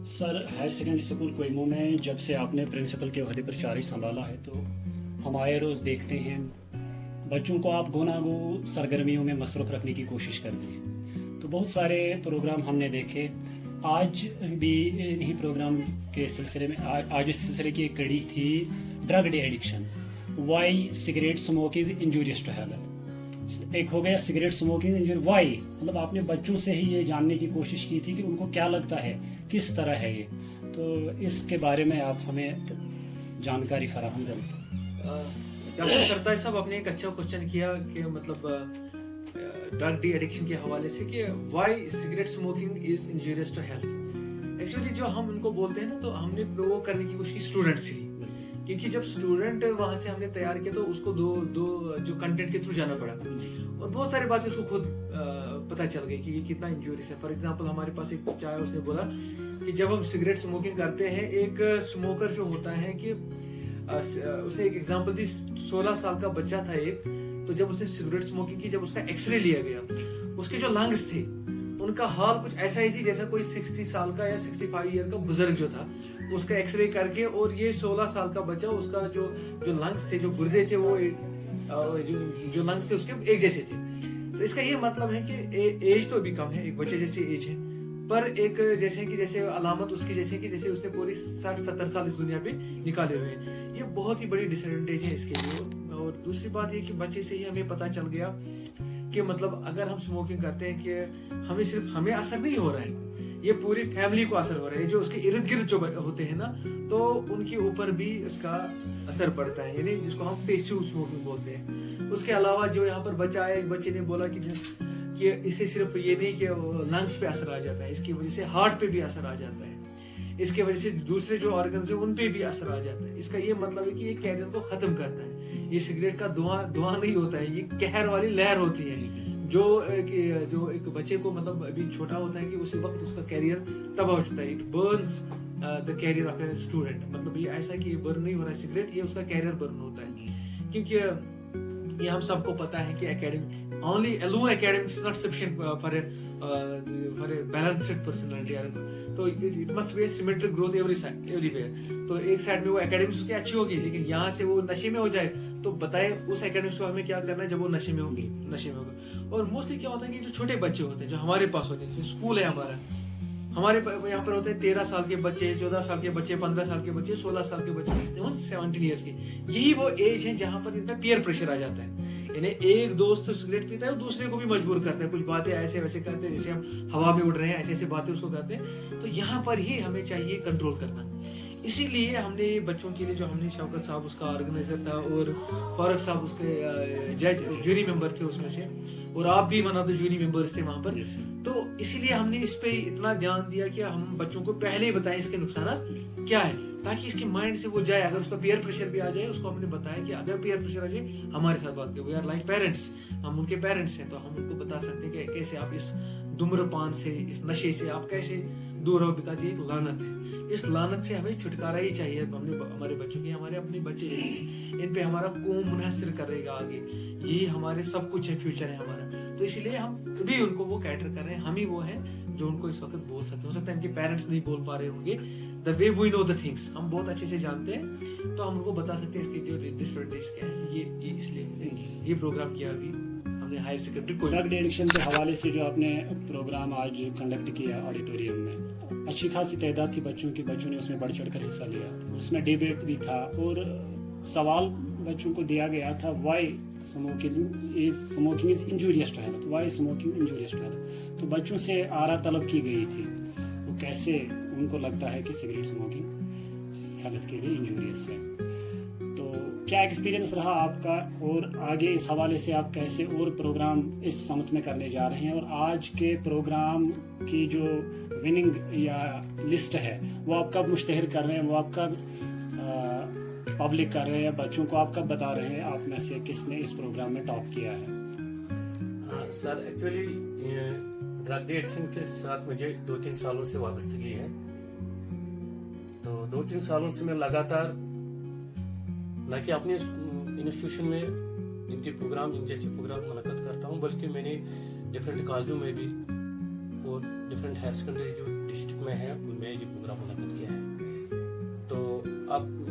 Sir, higher secondary school कोइमो में जब से आपने प्रिंसिपल के ओहदे पर चार्ज संभाला है तो हम आए रोज़ देखते हैं बच्चों को आप गोनागो सरगर्मियों में मसरूफ़ रखने की कोशिश करते हैं। तो बहुत सारे प्रोग्राम हमने देखे। आज भी इन्हीं प्रोग्राम के सिलसिले में आज इस सिलसिले की एक कड़ी थी drug addiction, why cigarette smoke is injurious to health. एक हो गया सिगरेट स्मोकिंग इंजूरी, वाई मतलब आपने बच्चों से ही ये जानने की कोशिश की थी कि उनको क्या लगता है, किस तरह है ये। तो इसके बारे में आप हमें जानकारी फराहम करें। डॉक्टर सरताज साहब, आपने एक अच्छा क्वेश्चन किया कि मतलब ड्रग डी एडिक्शन के हवाले से कि why cigarette smoking is injurious to health. Actually जो हम उनको बोलते हैं ना, तो हमने वो करने की कोशिश स्टूडेंट से ही, क्योंकि जब स्टूडेंट वहां से हमने तैयार किया तो उसको दो जो कंटेंट के थ्रू जाना पड़ा और बहुत सारी बातें उसको खुद पता चल गई कि ये कितना इंजूरियस है। फॉर एग्जांपल, हमारे पास एक बच्चा है, उसने बोला कि जब हम सिगरेट स्मोकिंग करते हैं, एक स्मोकर जो होता है कि उसने एक एग्जांपल दी, 16 साल का बच्चा था एक, तो जब उसने सिगरेट स्मोकिंग की, जब उसका एक्सरे लिया गया, उसके जो लंग्स थे उनका हाल कुछ ऐसा ही थी जैसा कोई 60 साल का या 65 ईयर का बुजुर्ग जो था, उसका एक्सरे करके, और ये 16 साल का बच्चा, उसका जो लंग्स थे, जो गुर्दे थे, वो जो लंग्स थे उसके एक जैसे थे। तो इसका ये मतलब है कि एज तो अभी कम है, एक बच्चे जैसी एज है, पर एक जैसे अलामत उसकी जैसे उसने पूरी 60-70 साल इस दुनिया पे निकाले हुए हैं। ये बहुत ही बड़ी डिसएडवांटेज है इसके लिए। और दूसरी बात ये कि बच्चे से ही हमें पता चल गया कि मतलब अगर हम स्मोकिंग करते हैं कि सिर्फ हमें असर नहीं हो रहा है, ये पूरी फैमिली को असर हो रहा है। जो उसके इर्द गिर्द जो होते हैं ना, तो उनके ऊपर भी इसका असर पड़ता है, यानी जिसको हम पैसिव स्मोकिंग बोलते हैं। उसके अलावा जो यहाँ पर बच्चा है, एक बच्चे ने बोला कि इससे सिर्फ ये नहीं कि लंग्स पे असर आ जाता है, इसकी वजह से हार्ट पे भी असर आ जाता है, इसके वजह से दूसरे जो ऑर्गन्स है उन पे भी असर आ जाता है। इसका ये मतलब है कि ये कैरियर को खत्म करता है। ये सिगरेट का धुआं नहीं होता है, ये कहर वाली लहर होती है जो एक बच्चे को मतलब अभी छोटा होता है कि उसी वक्त उसका कैरियर तबाह हो जाता है। It Burns the carrier of a student. मतलब ये ऐसा कि ये बर्न नहीं हो रहा है सिगरेट, ये उसका कैरियर बर्न होता है। क्योंकि ये हम सबको पता है कि academic only alone academics is not sufficient for a balanced personality. तो it must be a symmetric growth everywhere. तो एक साइड में वो एकेडमिक्स उसकी अच्छी होगी, लेकिन यहाँ से वो नशे में हो जाए तो बताए उस एकेडमिक्स को हमें क्या करना है जब वो नशे में होगा। और मोस्टली क्या होता है कि जो छोटे बच्चे होते हैं, जो हमारे पास होते हैं, जैसे स्कूल है हमारे यहाँ पर होते हैं 13 साल के बच्चे, 14 साल के बच्चे, 15 साल के बच्चे, 16 साल के बच्चे, 17 ईयर्स के। यही वो एज है जहाँ पर इनका पीयर प्रेशर आ जाता है। इन्हें एक दोस्त सिगरेट पीता है और दूसरे को भी मजबूर करता है, कुछ बातें ऐसे वैसे करते हैं, जैसे हम हवा में उड़ रहे हैं, ऐसे बातें उसको करते हैं। तो यहाँ पर ही हमें चाहिए कंट्रोल करना। इसीलिए हमने बच्चों के लिए, जो हमने शौकत साहब उसका ऑर्गेनाइजर था और फारूक साहब उसके जज जूरी मेंबर थे उसमें से, और आप भी one of the jury members थे वहां पर। तो इसीलिए हमने इस पे इतना ध्यान दिया कि हम बच्चों को पहले ही बताएं इसके नुकसान क्या है, ताकि इसके माइंड से वो जाए। अगर उसका पीयर प्रेशर भी आ जाए, उसको हमने बताया कि अगर पीयर प्रेशर आ जाए, हमारे साथ बात करें, वी आर लाइक पेरेंट्स, हम उनके पेरेंट्स हैं, तो हम उनको बता सकते हैं कि कैसे आप इस धूम्रपान से, इस नशे से आप कैसे दूर रहो, पिताजी एक लानत है। इस लानत से हमें छुटकारा ही चाहिए। हमने हमारे बच्चों की, हमारे अपने बच्चे इन पे हमारा कौम मुनहसर करेगा आगे, यही हमारे सब कुछ है, फ्यूचर है हमारा। तो इसलिए हम भी उनको वो कैटर कर रहे हैं, हम ही वो हैं जो उनको इस वक्त बोल सकते। हो सकता है इनके पेरेंट्स नहीं बोल पा रहे होंगे, the way we know the things हम बहुत अच्छे से जानते हैं, तो हम उनको बता सकते हैं इसके जो डिसएडवांटेज क्या है। ये इसलिए ये प्रोग्राम किया अभी हमने हायर सेकेंडरी को। ड्रग एडिक्शन के हवाले से जो आपने प्रोग्राम आज कंडक्ट किया ऑडिटोरियम में, अच्छी खासी तादाद थी बच्चों ने उसमें बढ़ चढ़ कर हिस्सा लिया। उसमें डिबेट भी था और सवाल बच्चों को दिया गया था, why smoking is injurious to health, why smoking injurious to health. तो बच्चों से आरा तलब की गई थी, वो कैसे उनको लगता है कि सिगरेट स्मोकिंग हेल्थ के लिए इंजूरियस है। तो क्या एक्सपीरियंस रहा आपका, और आगे इस हवाले से आप कैसे और प्रोग्राम इस समत में करने जा रहे हैं, और आज के प्रोग्राम की जो विनिंग या लिस्ट है वो आप कब मुश्तहर कर रहे हैं, वो आप कब पब्लिक कर रहे हैं, बच्चों को आप कब बता रहे हैं आप में से किसने इस प्रोग्राम में टॉप किया है? सर, एक्चुअली ड्रग एडिक्शन के साथ मुझे 2-3 सालों से वाबस्तगी है। तो 2-3 सालों से मैं लगातार न कि अपने इंस्टीट्यूशन में इनके प्रोग्राम, इन जैसे प्रोग्राम मुनक़द करता हूँ, बल्कि मैंने डिफरेंट कॉलेजों में भी और डिफरेंट हायर सेकेंडरी जो डिस्ट्रिक्ट में है उनमें ये प्रोग्राम मुनक़िद किया है। तो अब